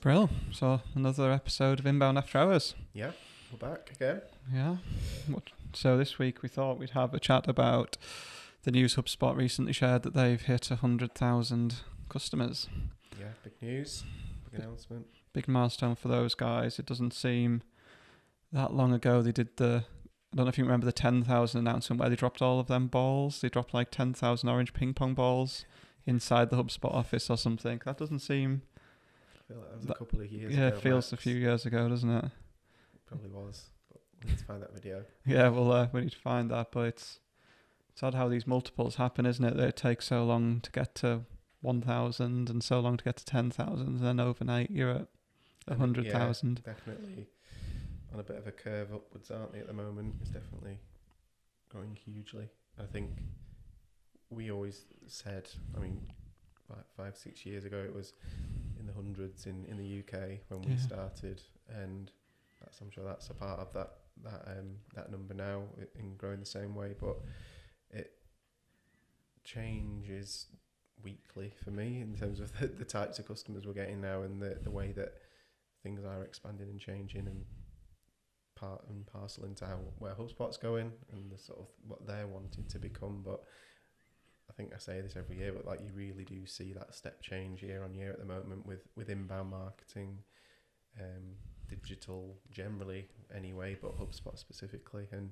Brill. So another episode of Inbound After Hours. Yeah, we're back again. Yeah. So this week we thought we'd have a chat about the news HubSpot recently shared that they've hit 100,000 customers. Yeah, big news, big announcement. Big milestone for those guys. It doesn't seem that long ago they did I don't know if you remember the 10,000 announcement where they dropped all of them balls. They dropped like 10,000 orange ping pong balls inside the HubSpot office or something. That doesn't seem... I feel like that was a couple of years ago. Yeah, it feels max. a few years ago, doesn't it? Probably was, but we need to find that video. Yeah, well, we need to find that, but it's odd how these multiples happen, isn't it? That it takes so long to get to 1,000 and so long to get to 10,000, and then overnight you're at 100,000. Yeah, definitely on a bit of a curve upwards, aren't they, at the moment? It's definitely growing hugely. I think we always said, I mean, 5-6 years ago, it was in the hundreds in the UK when we started, and I'm sure that's a part of that number now in growing the same way, but it changes weekly for me in terms of the types of customers we're getting now and the way that things are expanding and changing and part and parcel into where HubSpot's going and the sort of what they're wanting to become. But I think I say this every year, but like you really do see that step change year on year at the moment with inbound marketing, digital generally anyway, but HubSpot specifically. And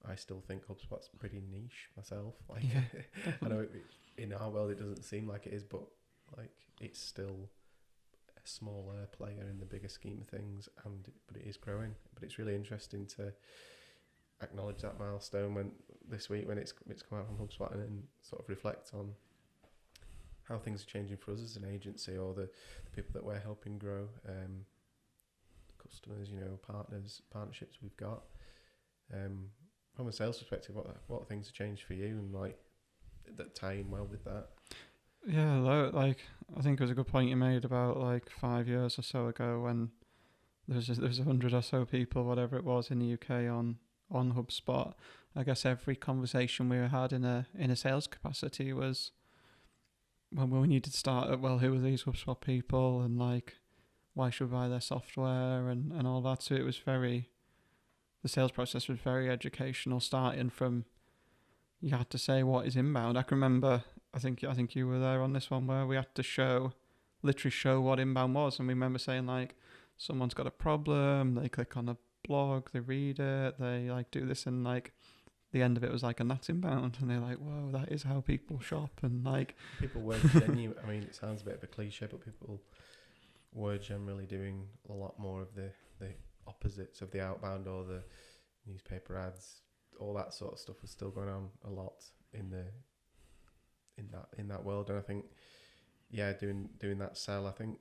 I still think HubSpot's pretty niche myself. Like, I know in our world it doesn't seem like it is, but like it's still a smaller player in the bigger scheme of things, but it is growing. But it's really interesting to acknowledge that milestone this week when it's come out from HubSpot and then sort of reflect on how things are changing for us as an agency or the people that we're helping grow, customers, partnerships we've got. From a sales perspective, what things have changed for you and like that tie in well with that? Yeah, like I think it was a good point you made about like 5 years or so ago when there's 100 or so people, whatever it was, in the UK on HubSpot. I guess every conversation we had in a sales capacity was when we needed to start at, well, who are these HubSpot people and like why should we buy their software and all that. So it was the sales process was very educational, starting from you had to say what is inbound. I can remember, I think you were there on this one where we had to literally show what inbound was, and we remember saying like someone's got a problem, they click on a blog, they read it, they like do this, and like the end of it was like, and that's inbound, and they're like, whoa, that is how people shop. And like people were genuine. I mean, it sounds a bit of a cliche, but people were generally doing a lot more of the opposites of the outbound or the newspaper ads. All that sort of stuff was still going on a lot in that world. And I think doing that sell, I think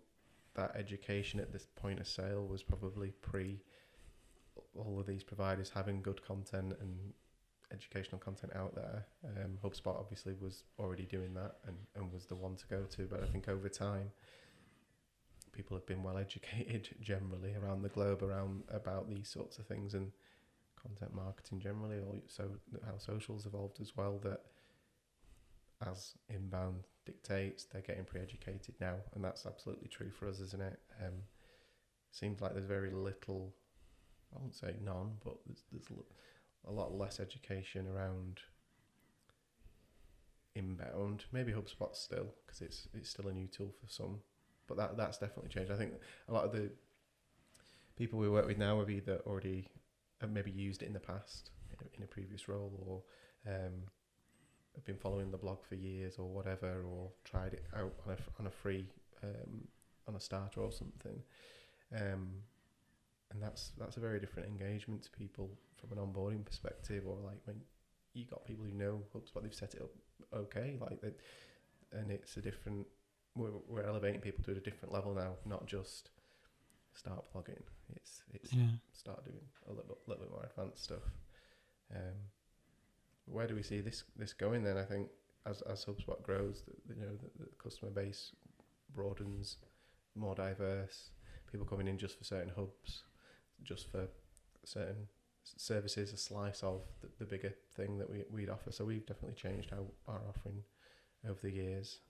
that education at this point of sale was probably pre all of these providers having good content and educational content out there. HubSpot obviously was already doing that and was the one to go to, but I think over time people have been well educated generally around the globe about these sorts of things and content marketing generally, or so how socials evolved as well, that as inbound dictates, they're getting pre-educated now, and that's absolutely true for us, isn't it? Seems like there's very little, I won't say none, but there's a lot less education around inbound. Maybe HubSpot still, because it's still a new tool for some, but that's definitely changed. I think a lot of the people we work with now have either already maybe used it in the past in a previous role, or have been following the blog for years or whatever, or tried it out on a free on a starter or something, and that's a very different engagement to people from an onboarding perspective, or like when you got people who know HubSpot, they've set it up okay, and it's a different. We're elevating people to a different level now, not just start blogging. It's start doing a little bit more advanced stuff. Where do we see this going then? I think as HubSpot grows, the customer base broadens, more diverse, people coming in just for certain hubs, just for certain services, a slice of the bigger thing that we'd offer. So we've definitely changed our offering over the years.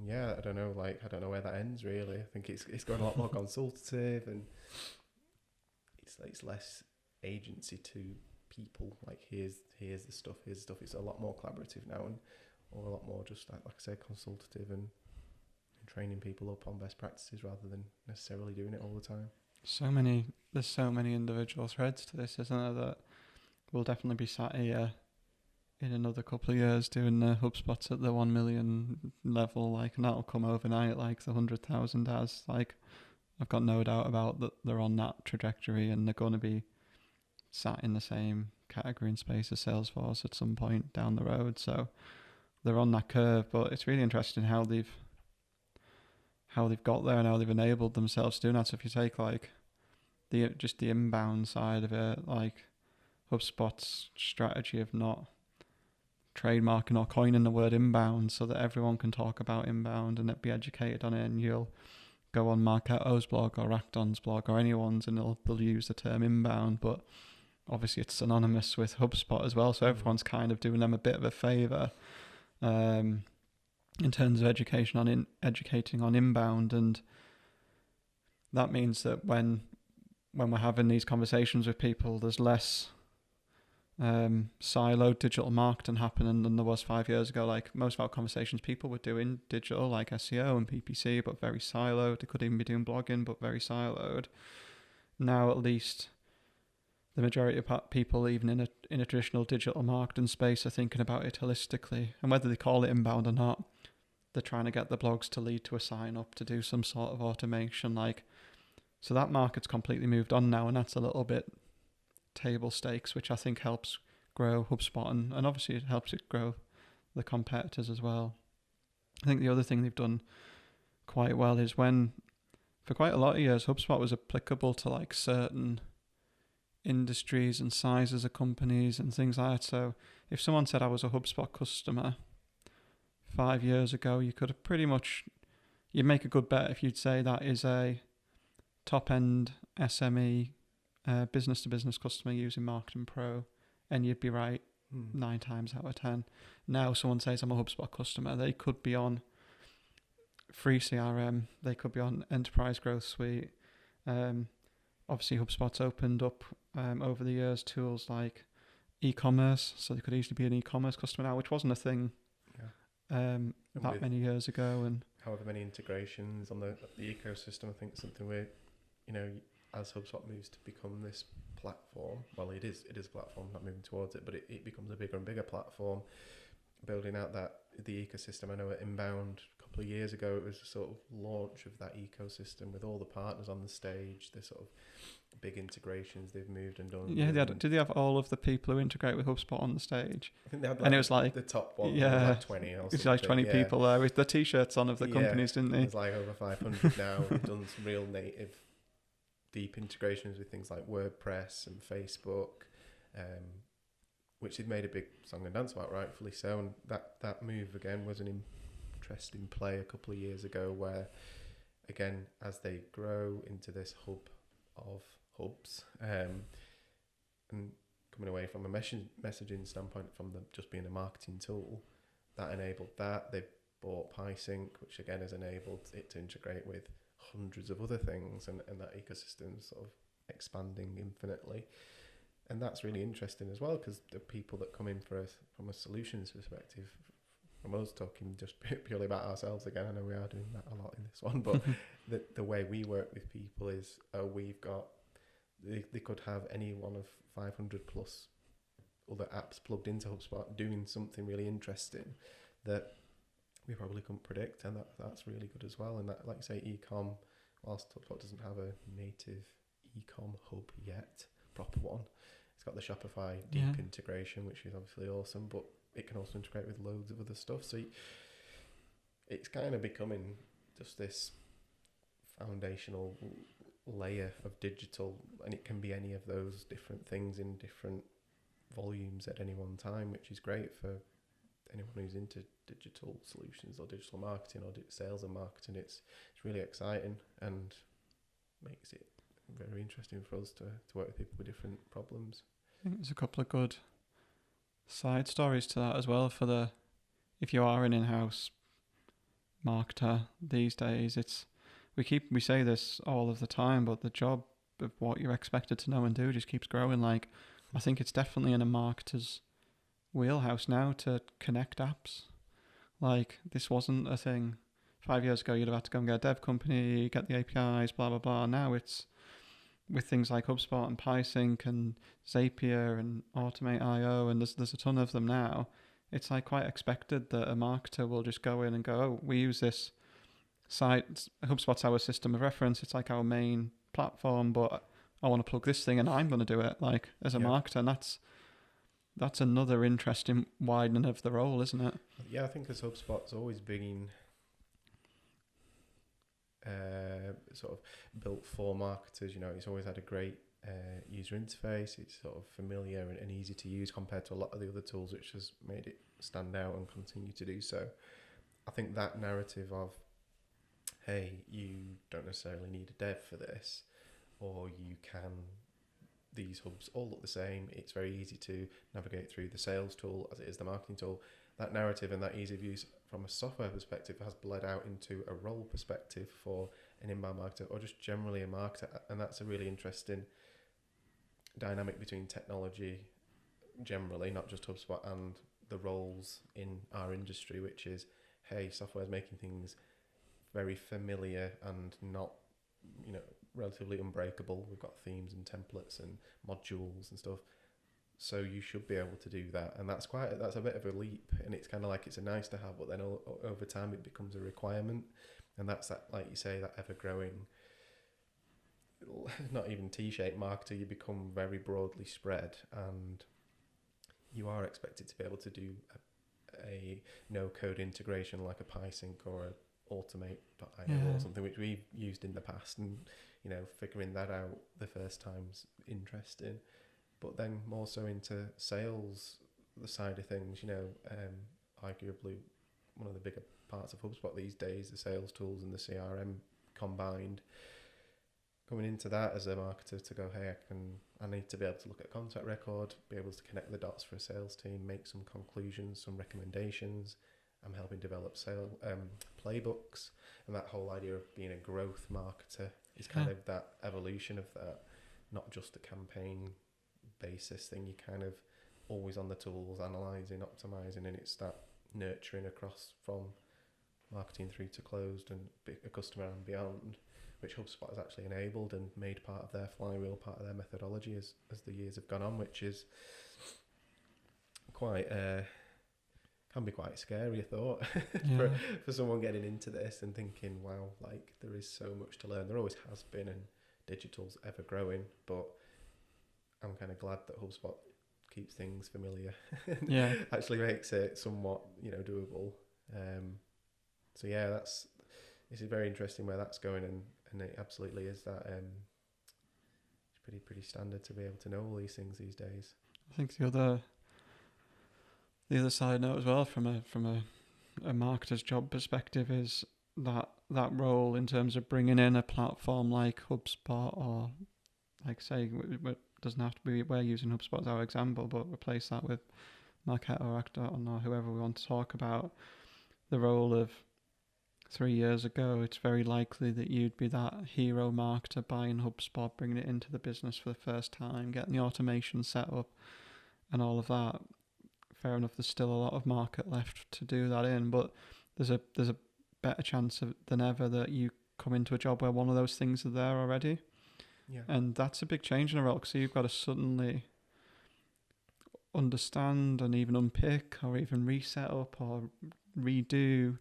Yeah, I don't know. Like, I don't know where that ends really. I think it's going a lot more consultative, and it's less agency to people. Like, here's the stuff. It's a lot more collaborative now, and or a lot more just like I say, consultative and training people up on best practices rather than necessarily doing it all the time. There's so many individual threads to this, isn't there? That we'll definitely be sat here in another couple of years doing the HubSpots at the 1 million level, like, and that'll come overnight, like the 100,000 has. Like, I've got no doubt about that they're on that trajectory, and they're going to be sat in the same category and space as Salesforce at some point down the road. So they're on that curve, but it's really interesting how they've got there and how they've enabled themselves to do that. So if you take like the inbound side of it, like HubSpot's strategy of not trademarking or coining the word inbound so that everyone can talk about inbound and be educated on it, and you'll go on Marketo's blog or Acton's blog or anyone's and they'll use the term inbound, but obviously it's synonymous with HubSpot as well, so everyone's kind of doing them a bit of a favour in terms of educating on inbound. And that means that when we're having these conversations with people, there's less siloed digital marketing happening than there was 5 years ago. Like, most of our conversations, people were doing digital, like SEO and PPC, but very siloed. They could even be doing blogging, but very siloed. Now, at least, the majority of people, even in a traditional digital marketing space, are thinking about it holistically. And whether they call it inbound or not, they're trying to get the blogs to lead to a sign up, to do some sort of automation. Like, so that market's completely moved on now, and that's a little bit table stakes, which I think helps grow HubSpot, and obviously it helps it grow the competitors as well. I think the other thing they've done quite well is when, for quite a lot of years, HubSpot was applicable to like certain industries and sizes of companies and things like that. So if someone said I was a HubSpot customer 5 years ago, you could have pretty much, you'd make a good bet if you'd say that is a top end SME business to business customer using Marketing Pro, and you'd be right 9 times out of 10. Now someone says I'm a HubSpot customer, they could be on free CRM, they could be on Enterprise Growth Suite. Obviously HubSpot's opened up over the years tools like e-commerce, so they could easily be an e-commerce customer now, which wasn't a thing that many years ago. And however many integrations on the ecosystem, I think it's something where, as HubSpot moves to become this platform, well, it is a platform, not moving towards it, but it becomes a bigger and bigger platform, building out the ecosystem. I know at Inbound a couple of years ago, it was a sort of launch of that ecosystem with all the partners on the stage, the sort of big integrations they've moved and done. Yeah, did they have all of the people who integrate with HubSpot on the stage? I think they had, and it was like the top one, yeah, like 20 or something. It's like 20 people there with the t-shirts on of the companies, didn't they? There's like over 500 now. They've done some real native deep integrations with things like WordPress and Facebook, which they've made a big song and dance about, rightfully so. And that move again was an interesting play a couple of years ago, where again, as they grow into this hub of hubs, and coming away from a messaging standpoint, from them just being a marketing tool, that enabled that. They bought PySync, which again has enabled it to integrate with hundreds of other things, and that ecosystem sort of expanding infinitely. And that's really interesting as well, because the people that come in from a solutions perspective, from us talking just purely about ourselves again, I know we are doing that a lot in this one, but the way we work with people is we've got, they could have any one of 500 plus other apps plugged into HubSpot doing something really interesting that we probably couldn't predict, and that's really good as well. And that, like I say, e-com, whilst HubSpot doesn't have a native e-com hub yet, proper one, it's got the Shopify deep integration, which is obviously awesome, but it can also integrate with loads of other stuff. So it's kind of becoming just this foundational layer of digital, and it can be any of those different things in different volumes at any one time, which is great for anyone who's into digital solutions or digital marketing or sales and marketing. It's really exciting and makes it very interesting for us to work with people with different problems. I think there's a couple of good side stories to that as well, for if you are an in-house marketer these days. We say this all of the time, but the job of what you're expected to know and do just keeps growing. Like, I think it's definitely in a marketer's wheelhouse now to connect apps. Like, this wasn't a thing 5 years ago. You'd have had to go and get a dev company, get the APIs, blah blah blah. Now it's with things like HubSpot and PySync and Zapier and Automate.io, and there's a ton of them now. It's like quite expected that a marketer will just go in and go, oh, we use this site. HubSpot's our system of reference. It's like our main platform, but I want to plug this thing and I'm going to do it, like, as a marketer. And that's another interesting widening of the role, isn't it? Yeah, I think as HubSpot's always been sort of built for marketers. You know, it's always had a great user interface. It's sort of familiar and easy to use compared to a lot of the other tools, which has made it stand out and continue to do so. I think that narrative of, hey, you don't necessarily need a dev for this, or you can, these hubs all look the same. It's very easy to navigate through the sales tool as it is the marketing tool. That narrative and that ease of use from a software perspective has bled out into a role perspective for an inbound marketer or just generally a marketer. And that's a really interesting dynamic between technology generally, not just HubSpot, and the roles in our industry, which is, hey, software is making things very familiar and not, you know, relatively unbreakable. We've got themes and templates and modules and stuff. So you should be able to do that, and that's a bit of a leap, and it's kind of like it's a nice to have, but then over time it becomes a requirement, and that's that, like you say, that ever growing, not even T-shaped marketer. You become very broadly spread, and you are expected to be able to do a no-code integration like a PySync or a Automate.io or something, which we've used in the past, and you know, figuring that out the first time's interesting. But then more so into sales, the side of things, you know, arguably one of the bigger parts of HubSpot these days, the sales tools and the CRM combined. Coming into that as a marketer to go, hey, I need to be able to look at a contact record, be able to connect the dots for a sales team, make some conclusions, some recommendations. I'm helping develop playbooks, and that whole idea of being a growth marketer is kind of that evolution of that, not just a campaign basis thing. You're kind of always on the tools, analysing, optimising, and it's that nurturing across from marketing through to closed and a customer and beyond, which HubSpot has actually enabled and made part of their flywheel, part of their methodology as the years have gone on, which is quite can be quite scary, I thought, for someone getting into this and thinking, wow, like there is so much to learn. There always has been, and digital's ever growing, but I'm kind of glad that HubSpot keeps things familiar. Actually makes it somewhat, you know, doable. So yeah, this is very interesting where that's going, and it absolutely is that. It's pretty standard to be able to know all these things these days. I think the other side note as well from a marketer's job perspective is that role in terms of bringing in a platform like HubSpot, or like say it doesn't have to be, we're using HubSpot as our example, but replace that with Marketo or Acton or whoever we want to talk about. The role of 3 years ago, it's very likely that you'd be that hero marketer buying HubSpot, bringing it into the business for the first time, getting the automation set up and all of that. Fair enough, there's still a lot of market left to do that in, but there's a better chance than ever that you come into a job where one of those things are there already. Yeah. And that's a big change in a role, because you've got to suddenly understand and even unpick or even reset up or redo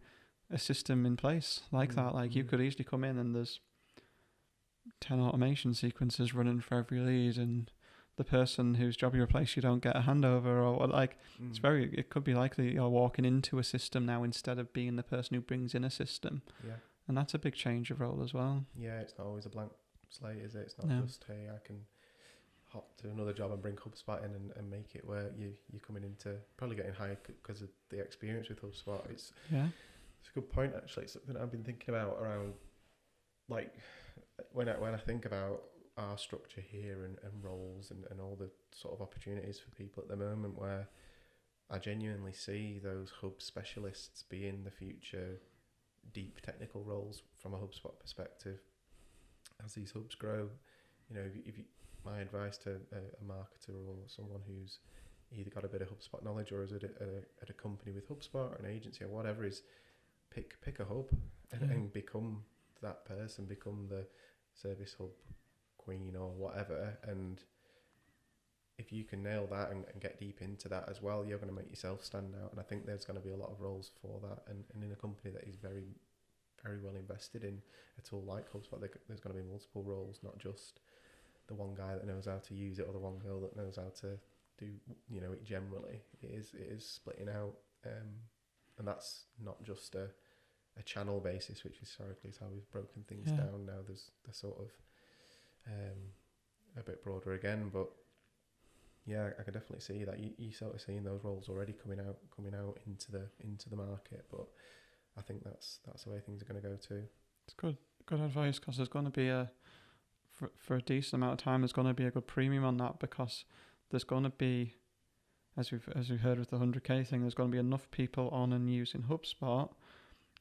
a system in place like that. Like you could easily come in and there's 10 automation sequences running for every lead, and the person whose job you replace, you don't get a handover, or like it could be likely you're walking into a system now instead of being the person who brings in a system. Yeah. And that's a big change of role as well. Yeah, it's not always a blank slate, is it? It's not just, hey, I can hop to another job and bring HubSpot in and make it where you're coming into probably getting hired because of the experience with HubSpot. It's a good point, actually. It's something I've been thinking about around, like when I think about our structure here and roles and all the sort of opportunities for people at the moment, where I genuinely see those hub specialists being the future deep technical roles from a HubSpot perspective. As these hubs grow, you know, if you, my advice to a marketer or someone who's either got a bit of HubSpot knowledge or is at a company with HubSpot or an agency or whatever, is pick a hub and become that person, become the service hub queen or whatever. And if you can nail that and get deep into that as well, you're going to make yourself stand out. And I think there's going to be a lot of roles for that. And in a company that is very, very well invested in a tool like HubSpot, there's going to be multiple roles, not just the one guy that knows how to use it or the one girl that knows how to do, you know, it generally. It is splitting out. And that's not just a channel basis, which historically is how we've broken things down. Now there's sort of a bit broader again, but yeah, I can definitely see that. You sort of seeing those roles already coming out into the market, but I think that's the way things are going to go too. It's good advice, because there's going to be for a decent amount of time, there's going to be a good premium on that, because there's going to be, as we've heard with the 100k thing, there's going to be enough people on and using HubSpot,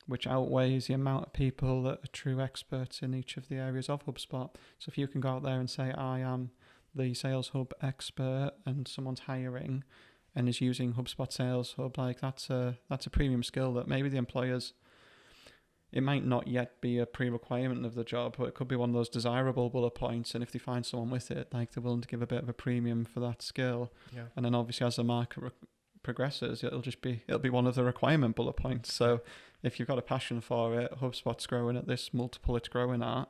which outweighs the amount of people that are true experts in each of the areas of HubSpot. So if you can go out there and say, I am the Sales Hub expert, and someone's hiring and is using HubSpot Sales Hub, like that's a premium skill that maybe the employers, it might not yet be a pre-requirement of the job, but it could be one of those desirable bullet points. And if they find someone with it, like, they're willing to give a bit of a premium for that skill. Yeah. And then obviously as the market progresses, it'll be one of the requirement bullet points. So if you've got a passion for it, HubSpot's growing at this multiple it's growing at,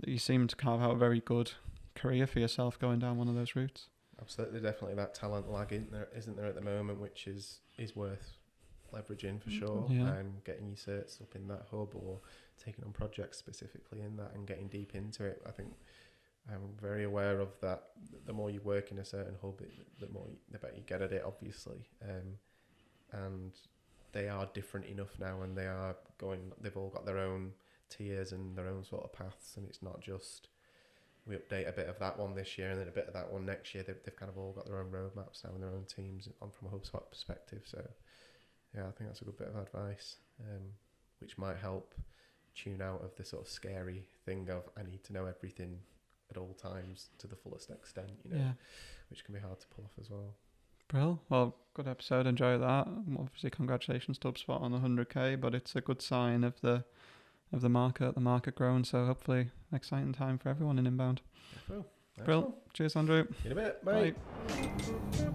you seem to carve out a very good career for yourself going down one of those routes. Absolutely, definitely that talent lag isn't there at the moment, which is worth leveraging for sure. Getting your certs up in that hub, or taking on projects specifically in that and getting deep into it. I think I'm very aware of that. The more you work in a certain hub, the better you get at it, obviously. And they are different enough now, and they've all got their own tiers and their own sort of paths, and it's not just we update a bit of that one this year and then a bit of that one next year. They've kind of all got their own roadmaps now and their own teams from a HubSpot perspective. So yeah, I think that's a good bit of advice, which might help tune out of the sort of scary thing of I need to know everything at all times to the fullest extent, which can be hard to pull off as well. Brill. Well, good episode. Enjoy that. Obviously, congratulations to HubSpot on the 100k, but it's a good sign of the market growing. So hopefully, exciting time for everyone in inbound. Cool. Brill. Cheers, Andrew. In a bit. Bye. Bye.